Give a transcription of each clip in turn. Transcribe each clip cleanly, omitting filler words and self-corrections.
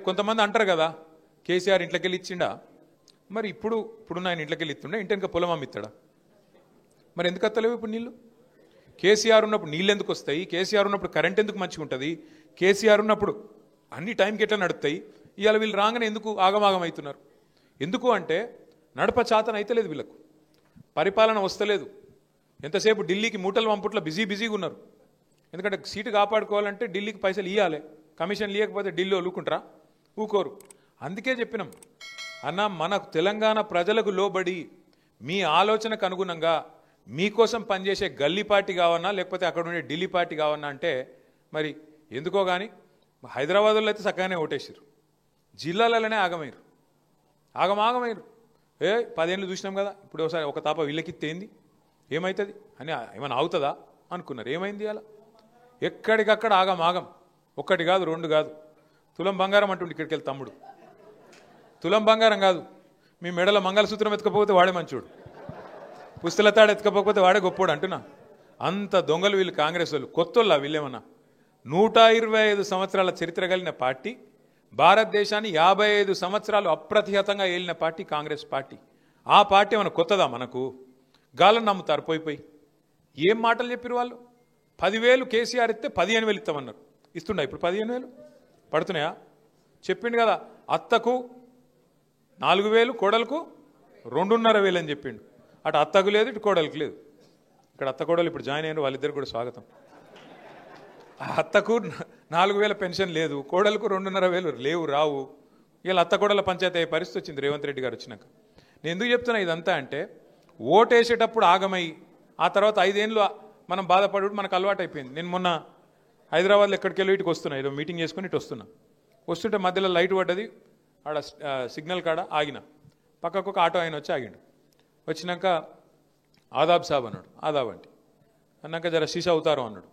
కొంతమంది అంటారు కదా కేసీఆర్ ఇంట్లోకి వెళ్ళి ఇచ్చిండా, మరి ఇప్పుడు ఆయన ఇంట్లోకి వెళ్ళి ఇస్తుండే ఇంటి ఇంకా పొలం అమ్మిస్తాడా? మరి ఎందుకు వస్తలేవు ఇప్పుడు నీళ్ళు? కేసీఆర్ ఉన్నప్పుడు నీళ్ళు ఎందుకు వస్తాయి? కేసీఆర్ ఉన్నప్పుడు కరెంట్ ఎందుకు మంచిగా ఉంటుంది? కేసీఆర్ ఉన్నప్పుడు అన్ని టైంకి ఎట్లా నడుస్తాయి? ఇవాళ వీళ్ళు రాగానే ఎందుకు ఆగమాగం అవుతున్నారు? ఎందుకు అంటే నడప చాతన అయితే లేదు, వీళ్ళకు పరిపాలన వస్తలేదు. ఎంతసేపు ఢిల్లీకి మూటలు పంపుట్లో బిజీగా ఉన్నారు. ఎందుకంటే సీటు కాపాడుకోవాలంటే ఢిల్లీకి పైసలు ఇవ్వాలి, కమిషన్ ఇవ్వకపోతే ఢిల్లీ ఊరుకుంటారా? ఊకోరు. అందుకే చెప్పినాం అన్న, మనకు తెలంగాణ ప్రజలకు లోబడి మీ ఆలోచనకు అనుగుణంగా మీకోసం పనిచేసే గల్లీ పార్టీ కావన్నా లేకపోతే అక్కడ ఉండే ఢిల్లీ పార్టీ కావన్నా అంటే మరి ఎందుకో కానీ హైదరాబాద్లో అయితే చక్కగానే ఓటేసారు, జిల్లాలలోనే ఆగమైరు. 10 ఏళ్ళు చూసినాం కదా, ఇప్పుడు ఒకసారి ఒక తాప వీళ్ళకిత్తేంది ఏమవుతుంది అని ఏమైనా అవుతుందా అనుకున్నారు. ఏమైంది అలా? ఎక్కడికక్కడ ఆగం. ఒక్కటి కాదు, 2 కాదు. తులం బంగారం అంటుండే ఇక్కడికి వెళ్ళి తమ్ముడు, తులం బంగారం కాదు, మీ మెడల మంగళసూత్రం ఎత్తుకపోతే వాడే మంచోడు, పుస్తల తాడు ఎత్తుకపోతే వాడే గొప్పోడు అంటున్నా. అంత దొంగలు వీళ్ళు కాంగ్రెస్ వాళ్ళు. కొత్తోళ్ళ వీళ్ళేమన్నా? 125 సంవత్సరాల చరిత్ర కలిగిన పార్టీ, భారతదేశాన్ని 55 సంవత్సరాలు అప్రతిహతంగా ఏలిన పార్టీ కాంగ్రెస్ పార్టీ. ఆ పార్టీ ఏమైనా కొత్తదా మనకు? గాలను నమ్ముతారు పోయి. ఏం మాటలు చెప్పారు వాళ్ళు? 10,000 కేసీఆర్ ఇస్తే 15,000 ఇస్తామన్నారు. ఇస్తుండా ఇప్పుడు 15,000 పడుతున్నాయా? చెప్పిండు కదా, అత్తకు 4,000, కోడలకు 2,500 అని చెప్పిండు. అటు అత్తకు లేదు, ఇటు కోడలకు లేదు. ఇక్కడ అత్త కోడలు ఇప్పుడు జాయిన్ అయిన వాళ్ళిద్దరు కూడా స్వాగతం. అత్తకు 4,000 పెన్షన్ లేదు, కోడలకు 2,500 లేవు, రావు. ఇలా అత్త కోడల పంచాయతీ అయ్యే పరిస్థితి వచ్చింది రేవంత్ రెడ్డి గారు వచ్చినాక. నేను ఎందుకు చెప్తున్నా ఇదంతా అంటే, ఓటేసేటప్పుడు ఆగమై ఆ తర్వాత 5 ఏళ్ళు మనం బాధపడు మనకు అలవాటు అయిపోయింది. నేను మొన్న హైదరాబాద్లో ఎక్కడికి వెళ్ళి ఇటుకు వస్తున్నా, ఏదో మీటింగ్ చేసుకుని ఇటు వస్తుంటే మధ్యలో లైట్ పడ్డది, ఆడ సిగ్నల్ కాడ ఆగిన. పక్కకు ఒక ఆటో ఆయన వచ్చి ఆగిండు. వచ్చినాక ఆదాబ్ సాబ్ అన్నాడు. ఆదాబ్ అంటే అన్నాక జర శీషా అవుతారు అన్నాడు.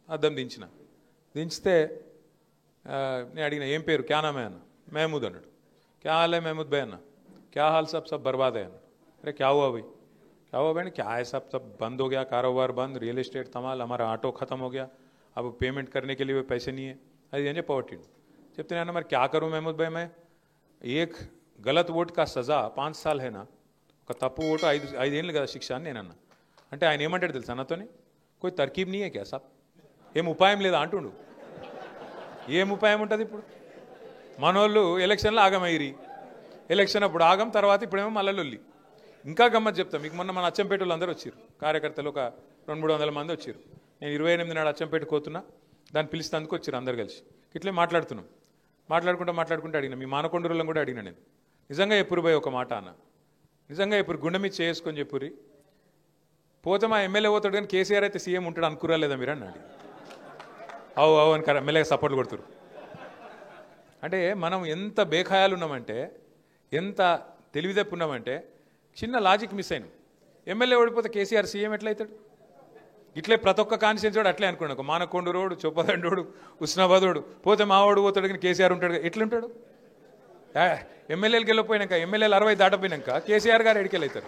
అద్దం దించితే నేను అడిగిన ఏం పేరు, క్యా నామే అన్న. మహమూద్ అన్నాడు. క్యా హాల్ హై మహమూద్ భాయ్ అన్న. క్యా హాల్ సబ్ బర్బాద్ है అన్నాడు. अरे क्या हुआ भाई? क्या हुआ भाई? क्या है सब बंद हो गया, कारोबार बंद, रियल एस्टेट तमाल, हमारा ऑटो खत्म हो गया, अब पेमेंट करने के लिए पैसे नहीं है. అది అని చెప్పవట్టిండు. చెప్తే అన్న మరి క్యా కరూ మహమూద్ భాయ్, మే ఏక్ గలత్ ఓట్ కా సజా 5 సాల్ హైనా, ఒక తప్పు ఓటు 5 ఏళ్ళు కదా శిక్ష అని నేనన్నా. అంటే ఆయన ఏమంటాడు తెలుసా నాతోని, కోయి తర్కీబ్ నీయే క్యా సాబ్, ఏం ఉపాయం లేదా అంటుండు. ఏం ఉపాయం ఉంటుంది ఇప్పుడు? మనోళ్ళు ఎలక్షన్లో ఆగమైరి, ఎలక్షన్ అప్పుడు ఆగం, తర్వాత ఇప్పుడేమో మల్లలొల్లి. ఇంకా గమ్మత్ చెప్తాం మీకు. మొన్న మన అచ్చంపేట వాళ్ళు అందరూ వచ్చారు, కార్యకర్తలు ఒక 200-300 మంది వచ్చారు. నేను 28 నాడు అచ్చంపేట పోతున్నా, దాన్ని పిలిస్తేందుకు వచ్చారు అందరు కలిసి. ఇట్లే మాట్లాడుకుంటూ అడిగిన, మీ మానకొండూరులను కూడా అడిగిన నేను, నిజంగా ఎప్పుడు పోయి ఒక మాట అన్న, నిజంగా ఇప్పుడు గుండె మీద చేసుకొని చెప్పురి, పోతే మా ఎమ్మెల్యే పోతాడు కానీ కేసీఆర్ అయితే సీఎం ఉంటాడు అనుకురా లేదా మీరు అన్నాడు. అవు అని ఎమ్మెల్యే సపోర్ట్లు కొడుతురు. అంటే మనం ఎంత బేఖాయాలు ఉన్నామంటే, ఎంత తెలివితప్పు ఉన్నామంటే, చిన్న లాజిక్ మిస్ అయినాం. ఎమ్మెల్యే ఓడిపోతే కేసీఆర్ సీఎం ఎట్లయితాడు? ఇట్లే ప్రతి ఒక్క కాన్స్టిట్యూన్సీ వాడు అట్లే అనుకున్నాడు. మానకొండూరోడు, చొప్పదండోడు, ఉస్నాబాదోడు పోతే మావాడు పోతాడు కానీ కేసీఆర్ ఉంటాడు. ఎట్లుంటాడు? ఎమ్మెల్యేలకు వెళ్ళిపోయినాక, ఎమ్మెల్యేలు 60 దాటపోయినాక కేసీఆర్ గారు ఎడికెళ్ళవుతారు.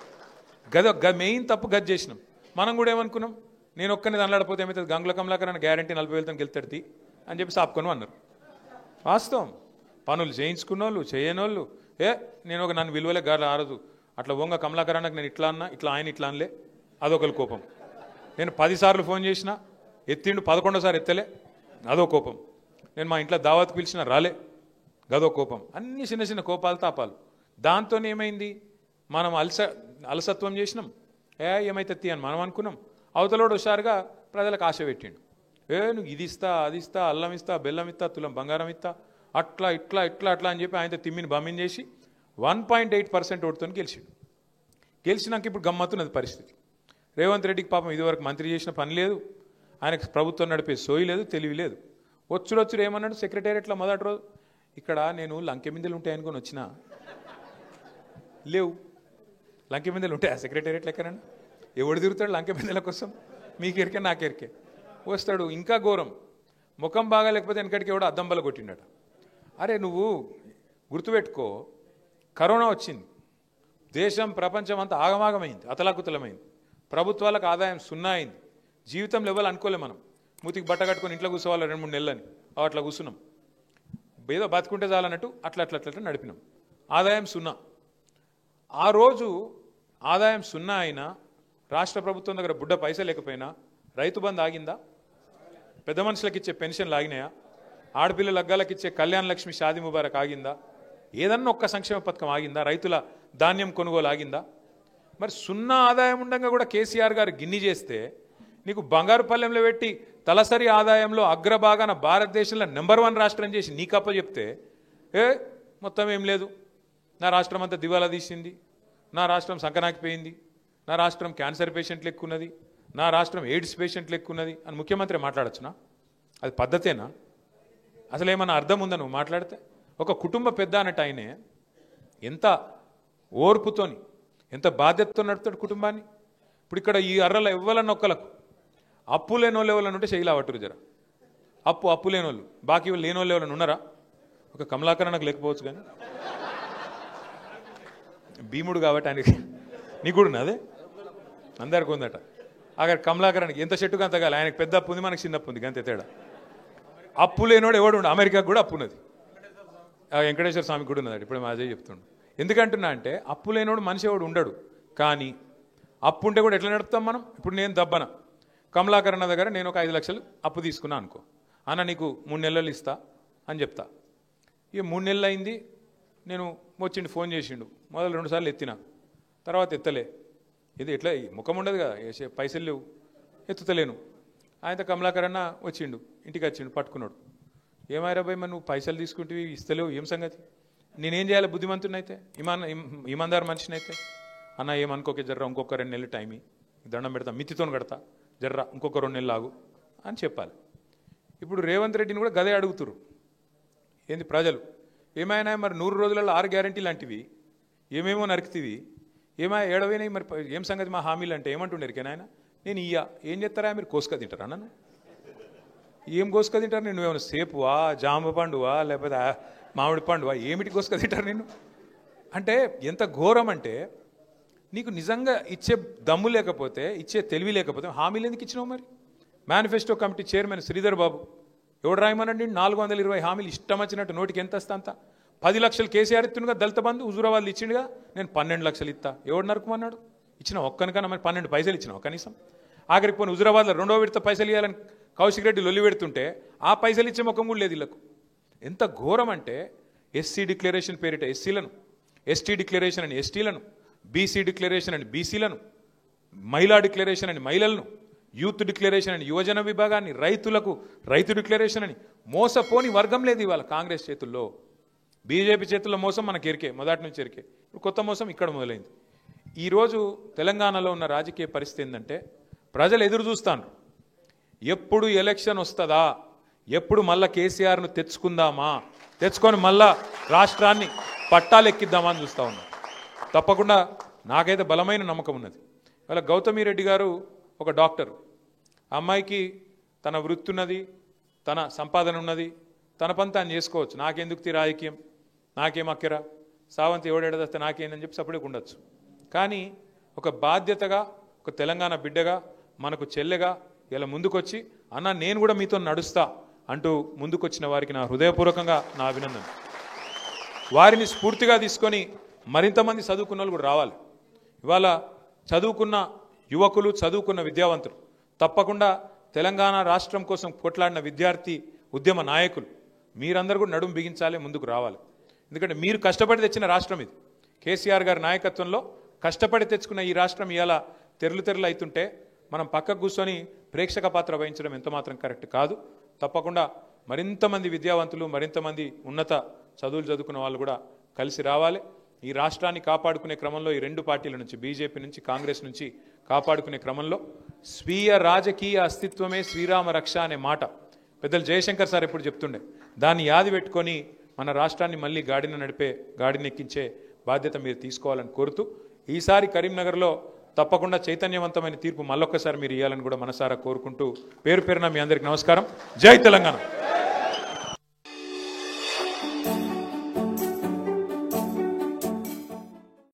మెయిన్ తప్పు గది చేసినాం. మనం కూడా ఏమనుకున్నాం, నేను ఒక్కరిని దానిలాడిపోతే ఏమవుతుంది, గంగుల కమలాకర్ అని గ్యారంటీ 40,000తో గెలుతాడు అని చెప్పి సాపుకొని అన్నారు. వాస్తవం. పనులు చేయించుకున్న వాళ్ళు, చేయనోళ్ళు, నేను ఒక నన్ను విలువలే గారు ఆ రోజు అట్లా వంగ కమలాకర్ అన్నకు నేను ఇట్లా అన్నా, ఇట్లా ఆయన ఇట్లా అనలే, అదొకరి కోపం. నేను 10 సార్లు ఫోన్ చేసినా ఎత్తిండు, 11వ ఎత్తలే, అదో కోపం. నేను మా ఇంట్లో దావత్ పిలిచినా రాలే, గదో కోపం. అన్ని చిన్న చిన్న కోపాలు, తాపాలు. దాంతో ఏమైంది, మనం అలసత్వం చేసినాం. ఏమైతే అని మనం అనుకున్నాం. అవతలోడు హుషారుగా ప్రజలకు ఆశ పెట్టిండు. నువ్వు ఇది ఇస్తా, అది ఇస్తా, అల్లం ఇస్తా, బెల్లం ఇస్తా, తులం బంగారం ఇస్తా, అట్లా అని చెప్పి ఆయనతో తిమ్మిని బమ్మిని చేసి 1.8% ఓటుతో గెలిచినాక ఇప్పుడు గమ్మత్తున్నది పరిస్థితి. రేవంత్ రెడ్డికి పాపం ఇదివరకు మంత్రి చేసిన పని లేదు, ఆయనకు ప్రభుత్వం నడిపే సోయి లేదు, తెలివి లేదు. వచ్చుడు ఏమన్నాడు సెక్రటేరియట్లో మొదటి రోజు, ఇక్కడ నేను లంకెమిందెలు ఉంటాయనుకొని వచ్చినా, లేవు. లంకెమిందెలు ఉంటాయి ఆ సెక్రటేరియట్లో ఎక్కడన్నా? ఎవడు తిరుగుతాడు లంకెమిందెల కోసం? మీకెరికే నాకెరికే. వస్తాడు. ఇంకా ఘోరం, ముఖం బాగా లేకపోతే వెనకటికి ఎవడో అద్దం బల కొట్టిండట. అరే నువ్వు గుర్తుపెట్టుకో, కరోనా వచ్చింది, దేశం ప్రపంచం అంతా ఆగమాగమైంది, అతలాకుతలమైంది, ప్రభుత్వాలకు ఆదాయం 0 అయింది, జీవితంలో ఇవ్వాలి అనుకోలే మనం. మూతికి బట్ట కట్టుకొని ఇంట్లో కూర్చోవాలి 2-3 నెలలని, అట్లా కూర్చున్నాం. ఏదో బతుకుంటే చాలన్నట్టు అట్లా అట్లా అట్లా నడిపినాం. ఆదాయం సున్నా. ఆ రోజు ఆదాయం సున్నా అయినా రాష్ట్ర ప్రభుత్వం దగ్గర బుడ్డ పైసలు లేకపోయినా రైతు బంధు ఆగిందా? పెద్ద మనుషులకు ఇచ్చే పెన్షన్లు ఆగినాయా? ఆడపిల్లల లగ్గాలకు ఇచ్చే కళ్యాణ లక్ష్మి షాదీ ముబారక్ ఆగిందా? ఏదన్నా ఒక్క సంక్షేమ పథకం ఆగిందా? రైతుల ధాన్యం కొనుగోలు ఆగిందా? మరి సున్నా ఆదాయం ఉండగా కూడా కేసీఆర్ గారు గిన్ని చేస్తే నీకు బంగారు పల్లెంలో పెట్టి తలసరి ఆదాయంలో అగ్రభాగాన భారతదేశంలో నెంబర్ 1 రాష్ట్రం చేసి నీకప్ప చెప్తే మొత్తం ఏం లేదు, నా రాష్ట్రం అంతా దివాలా తీసింది, నా రాష్ట్రం సంకనాకిపోయింది, నా రాష్ట్రం క్యాన్సర్ పేషెంట్లు ఎక్కున్నది, నా రాష్ట్రం ఎయిడ్స్ పేషెంట్లు ఎక్కున్నది అని ముఖ్యమంత్రి మాట్లాడచ్చునా? అది పద్ధతేనా? అసలు ఏమన్నా అర్థం ఉందా నువ్వు మాట్లాడితే? ఒక కుటుంబ పెద్ద అన్నట్టు ఆయనే ఎంత ఓర్పుతోని ఎంత బాధ్యతతో నడుపుతాడు కుటుంబాన్ని. ఇప్పుడు ఇక్కడ ఈ అర్రల ఎవ్వలన్న ఒక్కలకు అప్పు లేనోళ్ళు ఎవరైనా ఉంటే శైలా పట్టురు జర. అప్పు లేనోళ్ళు, బాకీ లేనోళ్ళు ఎవరైనా ఉన్నారా? ఒక కమలాకరణకు లేకపోవచ్చు, కానీ భీముడు కాబట్టి ఆయనకి నీకు కూడా ఉన్నదే, అందరికి ఉందట. అక్కడ కమలాకరణకి ఎంత చెట్టుగా అంత కాదు, ఆయనకు పెద్ద అప్పు ఉంది, మనకి చిన్న అప్పు ఉంది, అంతే తేడా. అప్పు లేనోడు ఎవడు ఉండు, అమెరికాకు కూడా అప్పు ఉన్నది, వెంకటేశ్వర స్వామికి కూడా ఉన్నది. ఇప్పుడు మా అజయ్ చెప్తుండు. ఎందుకంటున్నా అంటే అప్పు లేనోడు మనిషి ఎవడు ఉండడు. కానీ అప్పు ఉంటే కూడా ఎట్లా నడుపుతాం మనం? ఇప్పుడు నేను దబ్బన కమలాకరణ దగ్గర నేను ఒక 5 లక్షలు అప్పు తీసుకున్నా అనుకో, అన్న నీకు 3 నెలలు ఇస్తా అని చెప్తా. ఇక 3 నెలలు అయింది, నేను వచ్చిండు, ఫోన్ చేసిండు, మొదలు 2 సార్లు ఎత్తినా, తర్వాత ఎత్తలే. ఇది ఎట్లా ముఖం ఉండదు కదా, పైసలు లేవు, ఎత్తుతలేను. ఆయనతో కమలాకరణ వచ్చిండు, ఇంటికి వచ్చిండు, పట్టుకున్నాడు. ఏమారా భయ్, మరి నువ్వు పైసలు తీసుకుంటే ఇస్తలేవు, ఏం సంగతి? నేనేం చేయాలి? బుద్ధిమంతునైతే, ఇమాందారు మనిషినైతే, అన్న ఏమనుకోకే జర్రా, ఇంకొక 2 నెలలు టైం దండం పెడతా, మితితో కడతా, జర్రా ఇంకొక 2 నెలలు ఆగు అని చెప్పాలి. ఇప్పుడు రేవంత్ రెడ్డిని కూడా గదే అడుగుతురు. ఏంది ప్రజలు ఏమైనా మరి 100 రోజులలో 6 గ్యారంటీ లాంటివి ఏమేమో నరికితివి, ఏడవైనాయి, మరి ఏం సంగతి మా హామీలు అంటే ఏమంటుండరు? ఆయన నేను ఏం చేస్తారా, మీరు కోసుక తింటారా? నన్ను ఏం కోసుక తింటారు? నేను ఏమైనా సేపువా, జామ పండువా, లేకపోతే మామిడి పండువా, ఏమిటి కోసుక తింటారు నిన్ను? అంటే ఎంత ఘోరం అంటే, నీకు నిజంగా ఇచ్చే దమ్ము లేకపోతే, ఇచ్చే తెలివి లేకపోతే హామీలు ఎందుకు ఇచ్చినావు? మరి manifesto committee chairman Sridhar Babu ఎవడు రాయమనండి? 420 హామీలు ఇష్టం వచ్చినట్టు నోటికి ఎంత వస్తా అంత. 10 లక్షలు కేసీఆర్ ఇస్తున్నగా దళిత బంధు హుజూరాబాద్లు ఇచ్చిండుగా, నేను 12 లక్షలు ఇస్తా. ఎవడు నరుకుమన్నాడు? ఇచ్చిన ఒక్కనికన్నా మరి 12 పైసలు ఇచ్చినావు కనీసం? ఆఖరికి పోనీ హుజూరాబాద్లో 2వ విడత పైసలు ఇవ్వాలని కౌశిక్ రెడ్డి లొల్లి పెడుతుంటే ఆ పైసలు ఇచ్చే ముఖం కూడా లేదు వీళ్ళకు. ఎంత ఘోరం అంటే, ఎస్సీ డిక్లరేషన్ పేరిట ఎస్సీలను, ఎస్టీ డిక్లరేషన్ అని ఎస్టీలను, బీసీ డిక్లరేషన్ అని బీసీలను, మహిళా డిక్లరేషన్ అని మహిళలను, యూత్ డిక్లరేషన్ అని యువజన విభాగాన్ని, రైతులకు రైతు డిక్లరేషన్ అని మోసపోని వర్గం లేదు ఇవాళ కాంగ్రెస్ చేతుల్లో. బీజేపీ చేతుల్లో మోసం మనకి ఎరికే, మొదటి నుంచి ఎరికే. ఇప్పుడు కొత్త మోసం ఇక్కడ మొదలైంది. ఈరోజు తెలంగాణలో ఉన్న రాజకీయ పరిస్థితి ఏంటంటే, ప్రజలు ఎదురు చూస్తాను, ఎప్పుడు ఎలక్షన్ వస్తుందా, ఎప్పుడు మళ్ళా కేసీఆర్ను తెచ్చుకొని మళ్ళా రాష్ట్రాన్ని పట్టాలెక్కిద్దామని చూస్తూ ఉన్నారు. తప్పకుండా నాకైతే బలమైన నమ్మకం ఉన్నది. ఇవాళ గౌతమి రెడ్డి గారు ఒక డాక్టర్, అమ్మాయికి తన వృత్తి ఉన్నది, తన సంపాదన ఉన్నది, తన పని తాను చేసుకోవచ్చు. నాకెందుకు రాజకీయం, నాకేం అక్కరా, సావంతి ఎవడేడదస్తే నాకేందని చెప్పి సపరేట్గా ఉండొచ్చు. కానీ ఒక బాధ్యతగా, ఒక తెలంగాణ బిడ్డగా, మనకు చెల్లెగా ఇలా ముందుకొచ్చి, అన్న నేను కూడా మీతో నడుస్తా అంటూ ముందుకొచ్చిన వారికి నా హృదయపూర్వకంగా నా అభినందన. వారిని స్ఫూర్తిగా తీసుకొని మరింతమంది చదువుకున్న వాళ్ళు కూడా రావాలి. ఇవాళ చదువుకున్న యువకులు, చదువుకున్న విద్యావంతులు, తప్పకుండా తెలంగాణ రాష్ట్రం కోసం కొట్లాడిన విద్యార్థి ఉద్యమ నాయకులు మీరందరూ కూడా నడుము బిగించాలి, ముందుకు రావాలి. ఎందుకంటే మీరు కష్టపడి తెచ్చిన రాష్ట్రం ఇది. కేసీఆర్ గారి నాయకత్వంలో కష్టపడి తెచ్చుకున్న ఈ రాష్ట్రం ఇవాళ తెరలు అవుతుంటే మనం పక్కకు కూర్చొని ప్రేక్షక పాత్ర వహించడం ఎంతమాత్రం కరెక్ట్ కాదు. తప్పకుండా మరింతమంది విద్యావంతులు, మరింతమంది ఉన్నత చదువులు చదువుకున్న వాళ్ళు కూడా కలిసి రావాలి. ఈ రాష్ట్రాన్ని కాపాడుకునే క్రమంలో ఈ 2 పార్టీల నుంచి, బీజేపీ నుంచి, కాంగ్రెస్ నుంచి కాపాడుకునే క్రమంలో స్వీయ రాజకీయ అస్తిత్వమే శ్రీరామ రక్ష అనే మాట పెద్దలు జయశంకర్ సార్ ఎప్పుడు చెప్తుండే. దాన్ని యాది పెట్టుకొని మన రాష్ట్రాన్ని మళ్ళీ గాడినెక్కించే బాధ్యత మీరు తీసుకోవాలని కోరుతూ, ఈసారి కరీంనగర్లో తప్పకుండా చైతన్యవంతమైన తీర్పు మళ్ళొక్కసారి మీరు ఇవ్వాలని కూడా మనసారా కోరుకుంటూ, పేరు పేరున మీ అందరికీ నమస్కారం. జై తెలంగాణ.